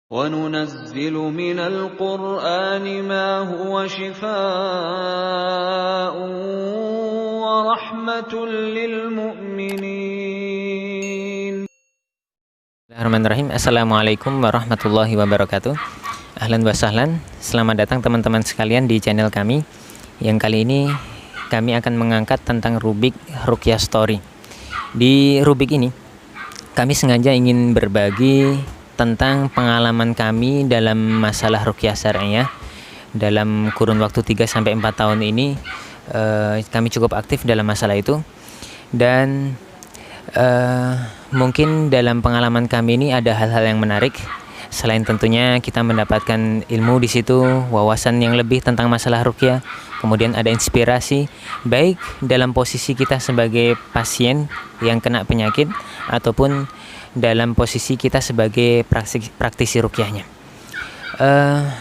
وَنُنَزِّلُ مِنَ الْقُرْآنِ مَا هُوَ شِفَاءٌ وَرَحْمَةٌ لِّلْمُؤْمِنِينَ. Bismillahirrahmanirrahim. Assalamualaikum warahmatullahi wabarakatuh. Ahlan wa sahlan. Selamat datang teman-teman sekalian di channel kami. Yang kali ini kami akan mengangkat tentang rubik Ruqyah Story. Di rubik ini kami sengaja ingin berbagi tentang pengalaman kami dalam masalah ruqyah syar'iyah. Dalam kurun waktu 3-4 tahun ini kami cukup aktif dalam masalah itu. Dan mungkin dalam pengalaman kami ini ada hal-hal yang menarik. Selain tentunya kita mendapatkan ilmu di situ, wawasan yang lebih tentang masalah ruqyah, kemudian ada inspirasi baik dalam posisi kita sebagai pasien yang kena penyakit ataupun dalam posisi kita sebagai praktisi ruqyahnya.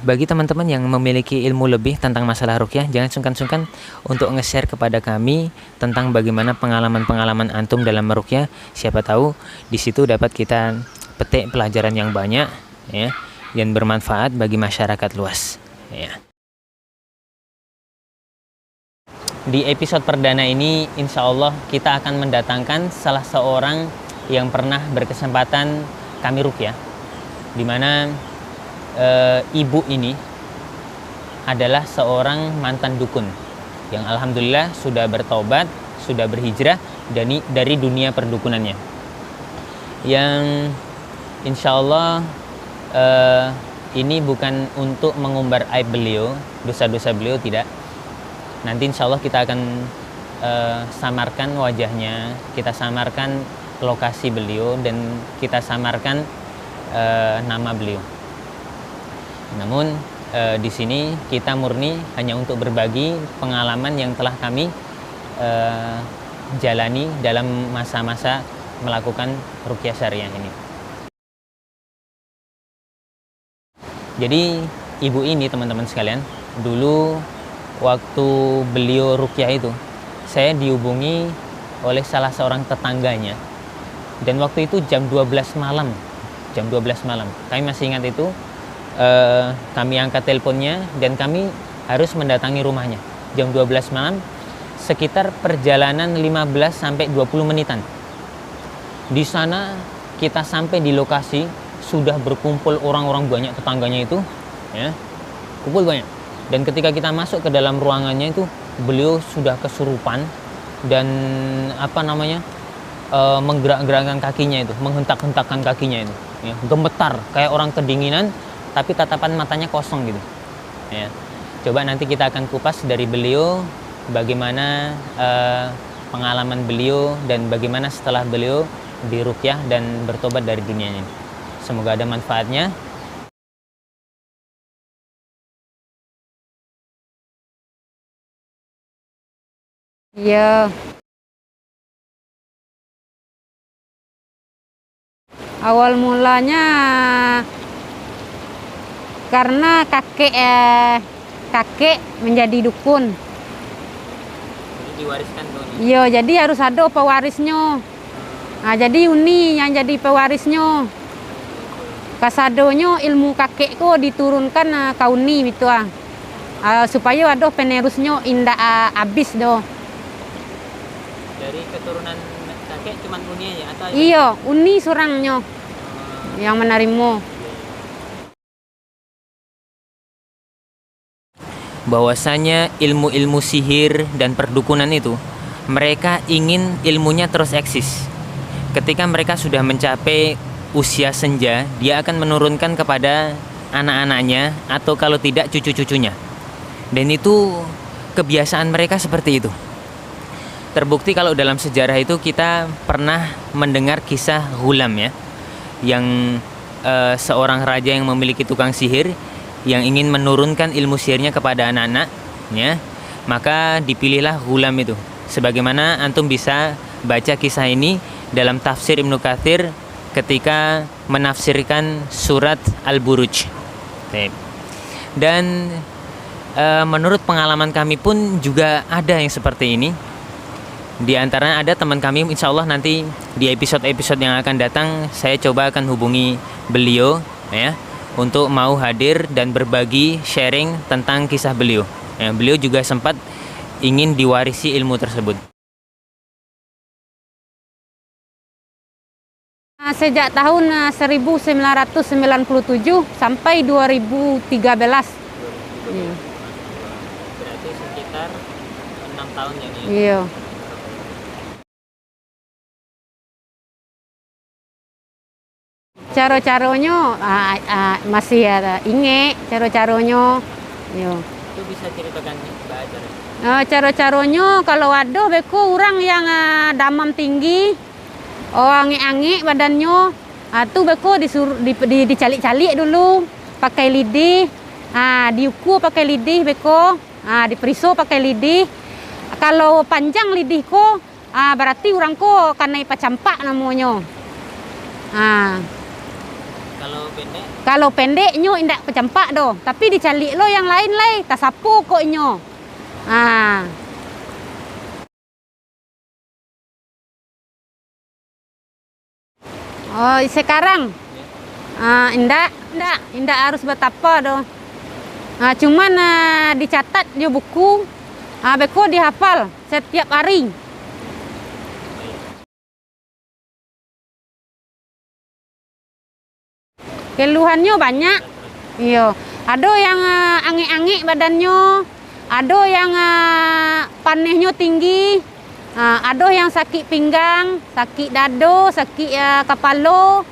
Bagi teman-teman yang memiliki ilmu lebih tentang masalah ruqyah, jangan sungkan-sungkan untuk nge-share kepada kami tentang bagaimana pengalaman-pengalaman antum dalam meruqyah. Siapa tahu di situ dapat kita petik pelajaran yang banyak, ya, dan bermanfaat bagi masyarakat luas, ya. Di episode perdana ini, insya Allah kita akan mendatangkan salah seorang yang pernah berkesempatan kami ruqyah, di mana ibu ini adalah seorang mantan dukun yang alhamdulillah sudah bertobat, sudah berhijrah dari dunia perdukunannya, yang insya Allah ini bukan untuk mengumbar aib beliau, dosa-dosa beliau, tidak. Nanti insya Allah kita akan samarkan wajahnya, kita samarkan lokasi beliau, dan kita samarkan nama beliau. Namun di sini kita murni hanya untuk berbagi pengalaman yang telah kami jalani dalam masa-masa melakukan ruqyah syariah ini. Jadi ibu ini, teman-teman sekalian, dulu waktu beliau ruqyah itu, saya dihubungi oleh salah seorang tetangganya. Dan waktu itu jam 12 malam. Kami masih ingat itu. Kami angkat teleponnya dan kami harus mendatangi rumahnya. Jam 12 malam, sekitar perjalanan 15-20 menitan. Di sana kita sampai di lokasi, sudah berkumpul orang-orang banyak, tetangganya itu, ya, kumpul banyak. Dan ketika kita masuk ke dalam ruangannya itu, beliau sudah kesurupan dan menggerak-gerakkan kakinya itu, menghentak-hentakkan kakinya itu, ya, gemetar kayak orang kedinginan, tapi tatapan matanya kosong gitu, ya. Coba nanti kita akan kupas dari beliau bagaimana pengalaman beliau dan bagaimana setelah beliau diruqyah dan bertobat dari dunia ini. Semoga ada manfaatnya. Iya. Awal mulanya karena kakek menjadi dukun. Jadi diwariskan tuh. Iya, jadi harus ada pewarisnya. Nah, jadi Uni yang jadi pewarisnya. Kasadonya ilmu kakekku diturunkan ke Uni gitu supaya ada penerusnya indah habis do. Dari keturunan kakek cuma Uni aja atau? Iya, Uni surangnya yang menerima. Bahwasanya ilmu-ilmu sihir dan perdukunan itu, mereka ingin ilmunya terus eksis. Ketika mereka sudah mencapai usia senja, dia akan menurunkan kepada anak-anaknya atau kalau tidak cucu-cucunya. Dan itu kebiasaan mereka seperti itu. Terbukti kalau dalam sejarah itu kita pernah mendengar kisah Ghulam, ya, yang seorang raja yang memiliki tukang sihir yang ingin menurunkan ilmu sihirnya kepada anak-anaknya, maka dipilihlah Ghulam itu. Sebagaimana antum bisa baca kisah ini dalam tafsir Ibnu Katsir ketika menafsirkan surat Al-Buruj. Dan menurut pengalaman kami pun juga ada yang seperti ini. Di antaranya ada teman kami, insya Allah nanti di episode-episode yang akan datang saya coba akan hubungi beliau, ya, untuk mau hadir dan berbagi sharing tentang kisah beliau. Ya, beliau juga sempat ingin diwarisi ilmu tersebut. Sejak tahun 1997 sampai 2013. Iya. Berarti sekitar 6 tahun ya nih. Iya. Cara-caranya masih ada inge cara-caranya. Iya. Itu bisa ceritakan Mbak Ajar. Cara-caranya kalau ada beko orang yang demam tinggi, angi-angi badannya, tuh beko disuruh dicalik-calik dulu pakai lidih, diukur pakai lidih beko, diperiksa pakai lidih. Kalau panjang lidih ko, berarti orang ko kena pacampak namanya. Kalau pendeknya indak pecampak doh, tapi dicalik lo yang lain lai, tak sapu koknya. Oh, sekarang indak harus betapa doh. Cuman dicatat di buku, beko dihafal setiap hari. Keluhannya banyak. Iya, ada yang angi-angi badannya, ada yang panahnya tinggi, ada yang sakit pinggang, sakit dada, sakit kepala.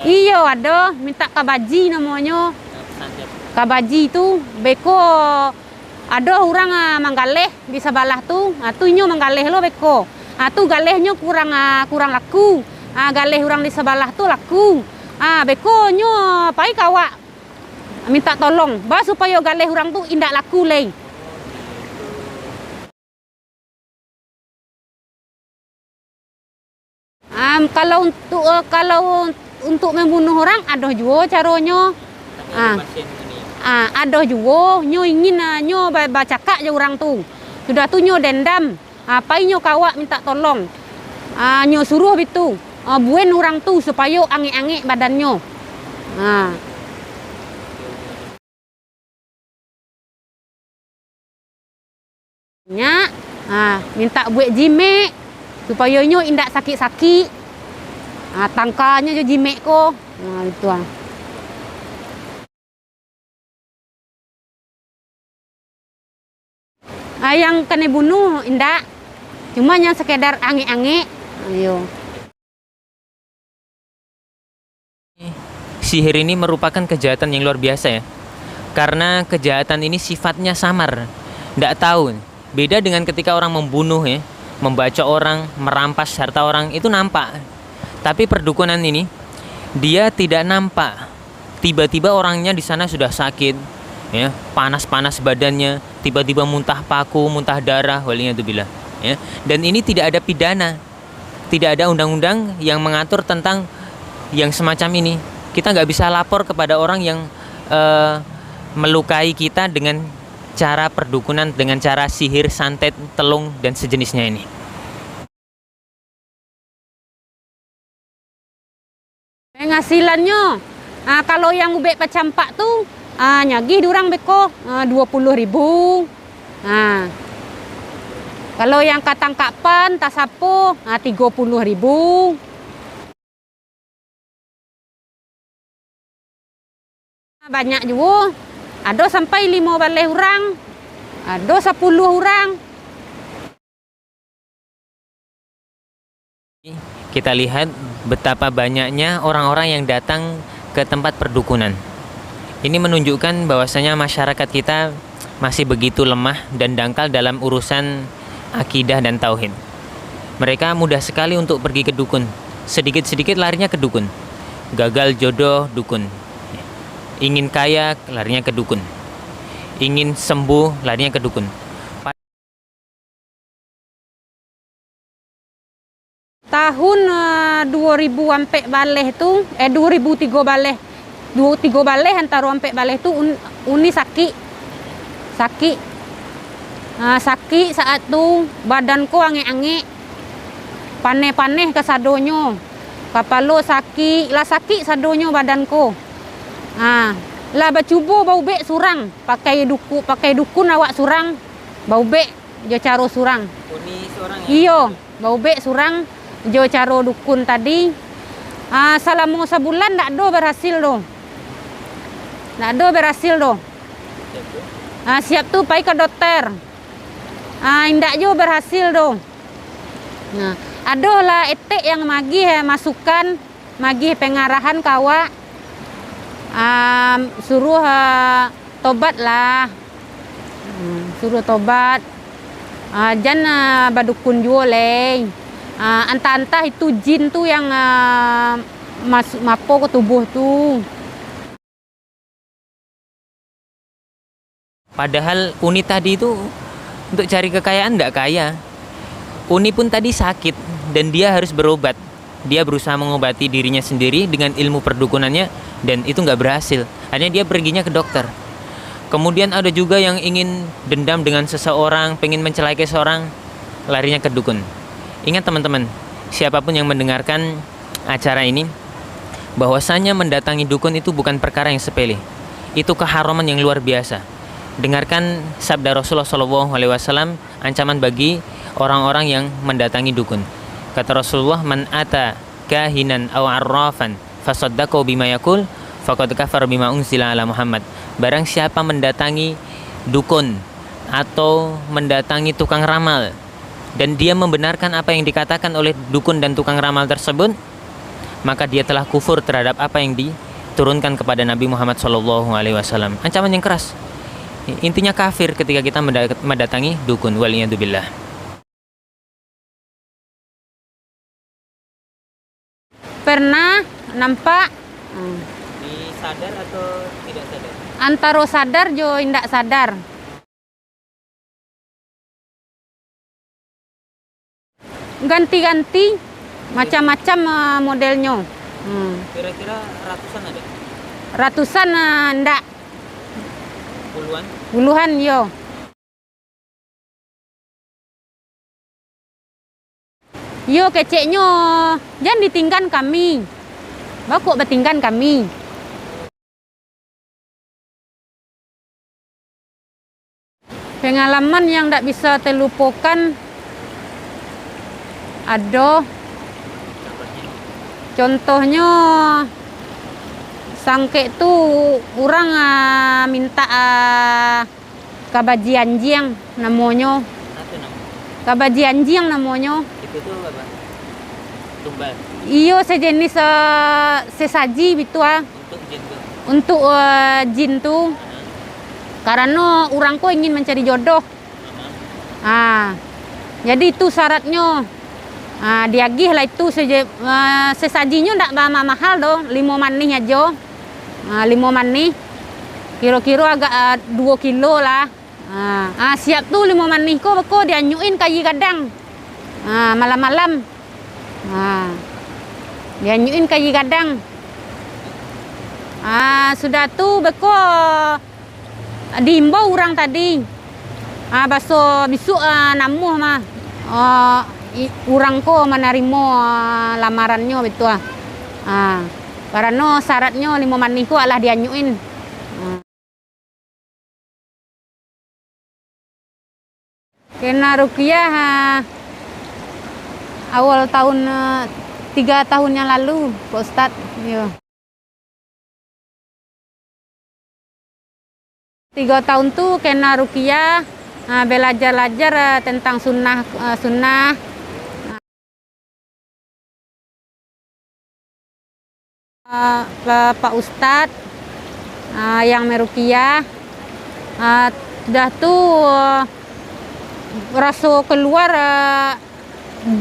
Iya, ada minta kabaji namanya. Kabaji itu beko ada orang manggaleh di sebelah tu, tunya manggaleh lo beko. Tu galehnya kurang laku. Galeh orang di sebelah tu laku. Bekonyo pai kawak minta tolong bah supaya galeh orang tu indak laku lei. Kalau untuk membunuh orang ada juga caranya. Ada juga nyo ingin nyo baca kak je orang tu. Sudah tu nyo dendam. Pai nyo kawak minta tolong. Nyo suruh bitu. Buen orang tu supaya ange-ange badannya. Minta buat jimek supaya nyo indak sakit-sakit. Tangkanya je jimek ko. Itu yang kena bunuh indak. Cuma yang sekedar ange-ange. Ayo. Sihir ini merupakan kejahatan yang luar biasa ya. Karena kejahatan ini sifatnya samar. Nggak tahu. Beda dengan ketika orang membunuh ya. Membaca orang, merampas harta orang, itu nampak. Tapi perdukunan ini, dia tidak nampak. Tiba-tiba orangnya di sana sudah sakit. Ya, panas-panas badannya, tiba-tiba muntah paku, muntah darah, waliyadzubillah. Ya. Dan ini tidak ada pidana. Tidak ada undang-undang yang mengatur tentang yang semacam ini. Kita nggak bisa lapor kepada orang yang melukai kita dengan cara perdukunan, dengan cara sihir, santet, telung, dan sejenisnya ini. Penghasilannya, kalau yang ubek pacampak tuh, nyagi durang beko 20.000. Kalau yang katangkapan, tasapo 30.000. Banyak juga. Ada sampai 5 balai orang. Ada 10 orang. Kita lihat betapa banyaknya orang-orang yang datang ke tempat perdukunan. Ini menunjukkan bahwasanya masyarakat kita masih begitu lemah dan dangkal dalam urusan akidah dan tauhid. Mereka mudah sekali untuk pergi ke dukun. Sedikit-sedikit larinya ke dukun. Gagal jodoh, dukun. Ingin kaya, larinya ke dukun. Ingin sembuh, larinya ke dukun. Tahun 2000 sampai baleh tu, 2003 baleh. 23 baleh antara sampai baleh tu uni sakit. Sakit saat tu badanku ange-ange. paneh-paneh ke sadonyo. Kapalo sakit, lah sakit sadonyo badanku. Lah bacubo bau bek surang, pakai dukun awak surang, bau bek jo caro surang. Uni seorang ya? Iyo, bau bek surang, jo caro dukun tadi. Selama sebulan ndak do berhasil do. Ndak do berhasil do. Siap tu pai ke dokter. Indak jo berhasil do. Nah, aduh lah etek yang magih masukan, magih pengarahan kawa. Suruh tobat lah. Suruh tobat. Jangan badukun jualeng. Antah-antah itu jin tu yang masuk mapo ke tubuh tu. Padahal Uni tadi itu untuk cari kekayaan nggak kaya. Uni pun tadi sakit dan dia harus berobat. Dia berusaha mengobati dirinya sendiri dengan ilmu perdukunannya dan itu nggak berhasil. Akhirnya dia perginya ke dokter. Kemudian ada juga yang ingin dendam dengan seseorang, pengen mencelakai seorang, larinya ke dukun. Ingat teman-teman, siapapun yang mendengarkan acara ini, bahwasanya mendatangi dukun itu bukan perkara yang sepele. Itu keharaman yang luar biasa. Dengarkan sabda Rasulullah SAW, ancaman bagi orang-orang yang mendatangi dukun. Kata Rasulullah, man ata kahinan aw arrafan fasaddaqahu bima yaqul faqad kafara bima unzila ala Muhammad. Barang siapa mendatangi dukun atau mendatangi tukang ramal dan dia membenarkan apa yang dikatakan oleh dukun dan tukang ramal tersebut, maka dia telah kufur terhadap apa yang diturunkan kepada Nabi Muhammad SAW. Ancaman yang keras. Intinya kafir ketika kita mendatangi dukun. Waliyadzubillah. Pernah nampak Sadar atau tidak sadar? antara sadar jo indak sadar. Ganti-ganti macam-macam modelnya. Kira-kira ratusan ada? Ratusan ndak, Puluhan? puluhan yo. Yo keceknya jangan ditinggan kami. Bakok bertinggan kami. Pengalaman yang tidak bisa terlupakan ada. Contohnya sangke tu orang minta kabaji anjing namanya. Satu nama. Kabaji anjing namanya. Itu tuh apa? Tumbal. Iyo sejenis sesaji gitu Untuk jin tuh. untuk jin tu. Karena orangku ingin mencari jodoh. Jadi itu syaratnya. Diagih lah itu sesajinya ndak mahal dong, 5 manih aja. 5 manih. Kira-kira agak 2 kilo lah. Siap tuh 5 manih ko dianyuin kayi gadang. Malam-malam. Dianyuin kayi gadang. Sudah tuh beko diimbau orang tadi. Baso besok namuh mah. Orang ko menerima lamarannya betul. Karena syaratnya 5 manih ko alah dianyuin. Kena ruqyah awal tahun 3 tahun yang lalu, Pak Ustadz. Yo. 3 tahun tuh kena ruqyah, belajar tentang sunnah. Pak Ustadz yang meruqyah, sudah tuh rasa keluar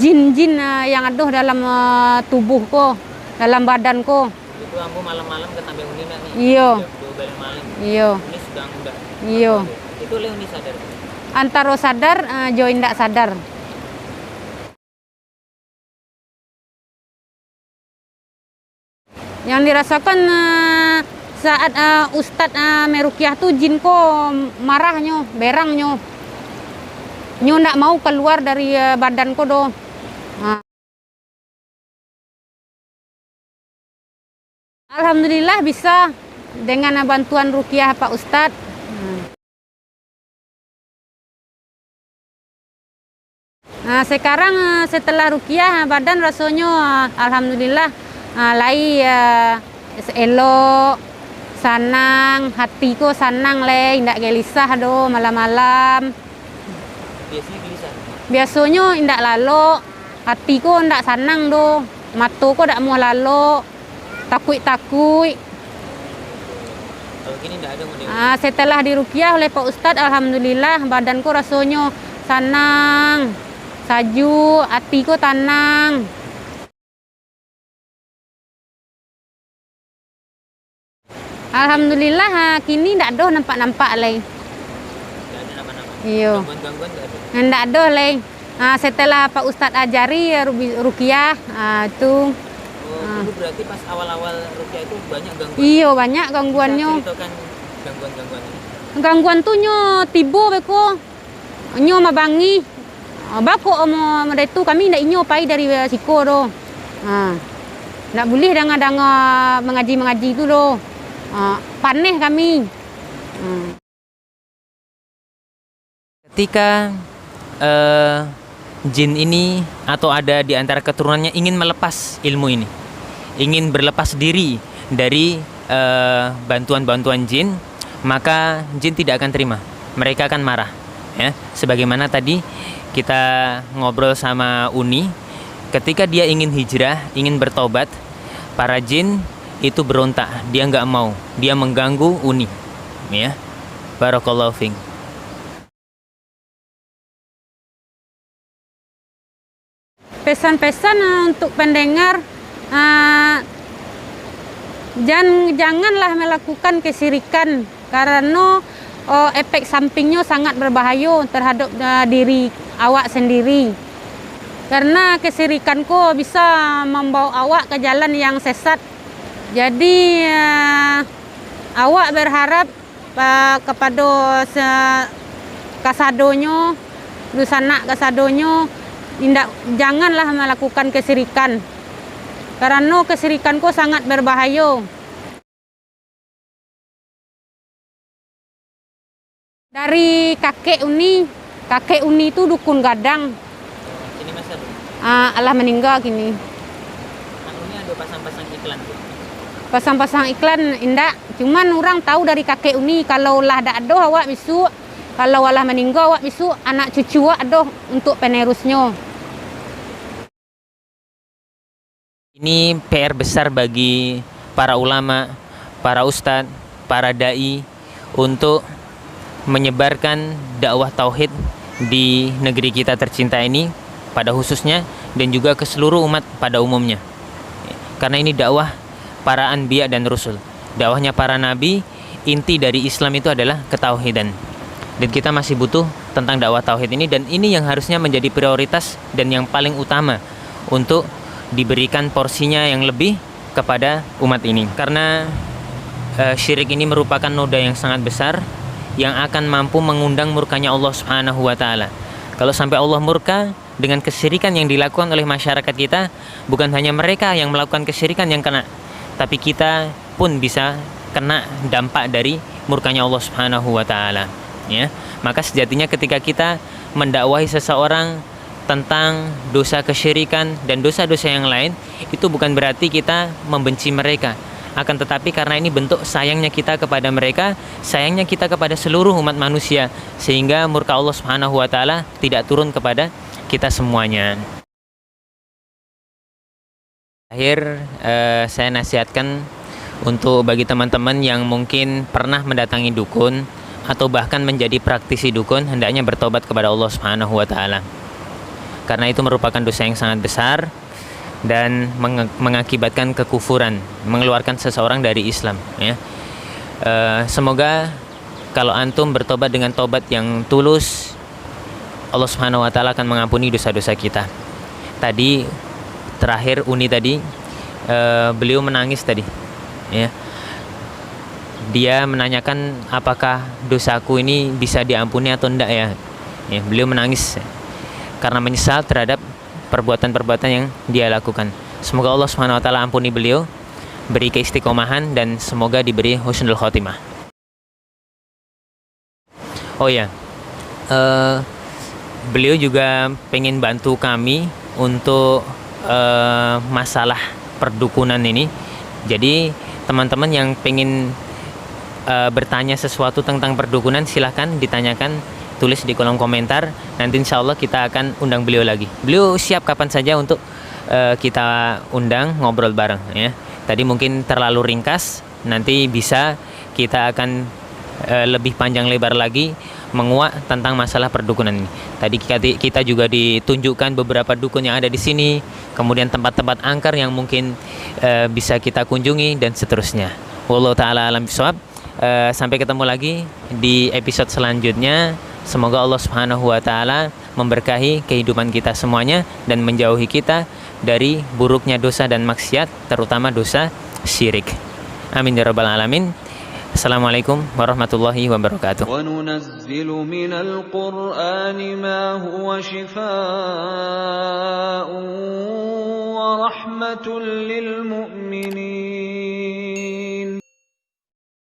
jin-jin yang ada dalam tubuhku, dalam badanku. Itu ambo malam-malam ketambe uni nih. Iya. Malam. Iya. Ini sedang udah. Iya. Itu Leoni sadar. Antara sadar, jo indak sadar. Yang dirasakan saat Ustadz meruqyah tuh jin ko marahnya, berangnya. Nyo ndak mau keluar dari badanku do. Alhamdulillah bisa dengan bantuan ruqyah Pak Ustadz. Nah, sekarang setelah ruqyah badan rasanya alhamdulillah lai elok, sanang, hatiku sanang le, indak gelisah do malam-malam. Biasanya gelisah. Biasanya indak lalo, hatiku indak sanang do, mataku ndak mau lalo, takut-takut. Kalau gini nggak ada model. Setelah diruqyah oleh Pak Ustadz, alhamdulillah badanku rasanya sanang, saju, hatiku tenang. Alhamdulillah kini ndak ada nampak-nampak lagi. Nggak ada nama-nama. Iya. Gangguan-gangguan nggak ada. Ndak ada lagi. Setelah Pak Ustadz ajari ruqyah itu. Dulu berarti pas awal-awal ruqyah itu banyak gangguan. Iya banyak gangguannya. Bisa ceritakan gangguan-gangguannya. Gangguan tuh nyo tiba beko. Nyo mabangi. Bako omo itu kami ndak inyo pai dari siko do. Ndak boleh danga-danga mengaji-mengaji itu do. Paneh kami. Ketika jin ini atau ada di antara keturunannya ingin melepas ilmu ini, ingin berlepas diri dari bantuan-bantuan jin, maka jin tidak akan terima. Mereka akan marah. Ya, sebagaimana tadi kita ngobrol sama Uni, ketika dia ingin hijrah, ingin bertobat, para jin itu berontak, dia nggak mau, dia mengganggu Uni. Ya, barakallahu fiik. Pesan-pesan untuk pendengar, janganlah melakukan kesirikan karena efek sampingnya sangat berbahaya terhadap diri awak sendiri. Karena kesirikan bisa membawa awak ke jalan yang sesat. Jadi awak berharap kepada kasadonyo, lusanak kasadonyo, janganlah melakukan kesirikan. Karena kesirikan sangat berbahaya. Dari kakek Uni itu dukun Gadang. Ini Mas Adu. Allah meninggal kini. Uni ada pasang-pasang iklan. Pasang-pasang iklan indak, cuman orang tahu dari kakek Uni kalau lah dak ada awak bisu, kalau Allah meninggal awak bisu anak cucu awak ada untuk penerusnya. Ini PR besar bagi para ulama, para ustadz, para dai untuk menyebarkan dakwah tauhid di negeri kita tercinta ini pada khususnya dan juga ke seluruh umat pada umumnya. Karena ini dakwah para anbiya dan rasul. Dakwahnya para nabi, inti dari Islam itu adalah ketauhidan. Dan kita masih butuh tentang dakwah tauhid ini, dan ini yang harusnya menjadi prioritas dan yang paling utama untuk diberikan porsinya yang lebih kepada umat ini. Karena syirik ini merupakan noda yang sangat besar yang akan mampu mengundang murkanya Allah Subhanahu wa taala. Kalau sampai Allah murka dengan kesyirikan yang dilakukan oleh masyarakat kita, bukan hanya mereka yang melakukan kesyirikan yang kena, tapi kita pun bisa kena dampak dari murkanya Allah Subhanahu wa taala, ya. Maka sejatinya ketika kita mendakwahi seseorang tentang dosa kesyirikan dan dosa-dosa yang lain, itu bukan berarti kita membenci mereka. Akan tetapi karena ini bentuk sayangnya kita kepada mereka, sayangnya kita kepada seluruh umat manusia, sehingga murka Allah Subhanahu wa taala tidak turun kepada kita semuanya. Akhir saya nasihatkan untuk bagi teman-teman yang mungkin pernah mendatangi dukun atau bahkan menjadi praktisi dukun, hendaknya bertobat kepada Allah Subhanahu wa taala. Karena itu merupakan dosa yang sangat besar dan mengakibatkan kekufuran, mengeluarkan seseorang dari Islam, ya. Semoga kalau antum bertobat dengan tobat yang tulus, Allah Subhanahu wa taala akan mengampuni dosa-dosa kita. Tadi terakhir Uni tadi beliau menangis tadi, ya. Dia menanyakan apakah dosaku ini bisa diampuni atau enggak, ya. Ya, beliau menangis karena menyesal terhadap perbuatan-perbuatan yang dia lakukan. Semoga Allah Subhanahu wa taala ampuni beliau beri keistiqomahan dan semoga diberi husnul khotimah. Oh ya, beliau juga pengen bantu kami untuk masalah perdukunan ini. Jadi teman-teman yang pengen bertanya sesuatu tentang perdukunan, silahkan ditanyakan, tulis di kolom komentar. Nanti insya Allah kita akan undang beliau lagi. Beliau siap kapan saja untuk kita undang ngobrol bareng ya. Tadi mungkin terlalu ringkas, nanti bisa kita akan lebih panjang lebar lagi menguak tentang masalah perdukunan ini. Tadi kita juga ditunjukkan beberapa dukun yang ada di sini, kemudian tempat-tempat angker yang mungkin bisa kita kunjungi dan seterusnya. Wallahu taala alam bisawab. Sampai ketemu lagi di episode selanjutnya. Semoga Allah Subhanahu wa taala memberkahi kehidupan kita semuanya dan menjauhi kita dari buruknya dosa dan maksiat, terutama dosa syirik. Amin ya rabbal alamin. Assalamualaikum warahmatullahi wabarakatuh. وَنُنَزِّلُ مِنَ الْقُرْآنِ مَا هُوَ شِفَاءٌ وَرَحْمَةٌ لِلْمُؤْمِنِينَ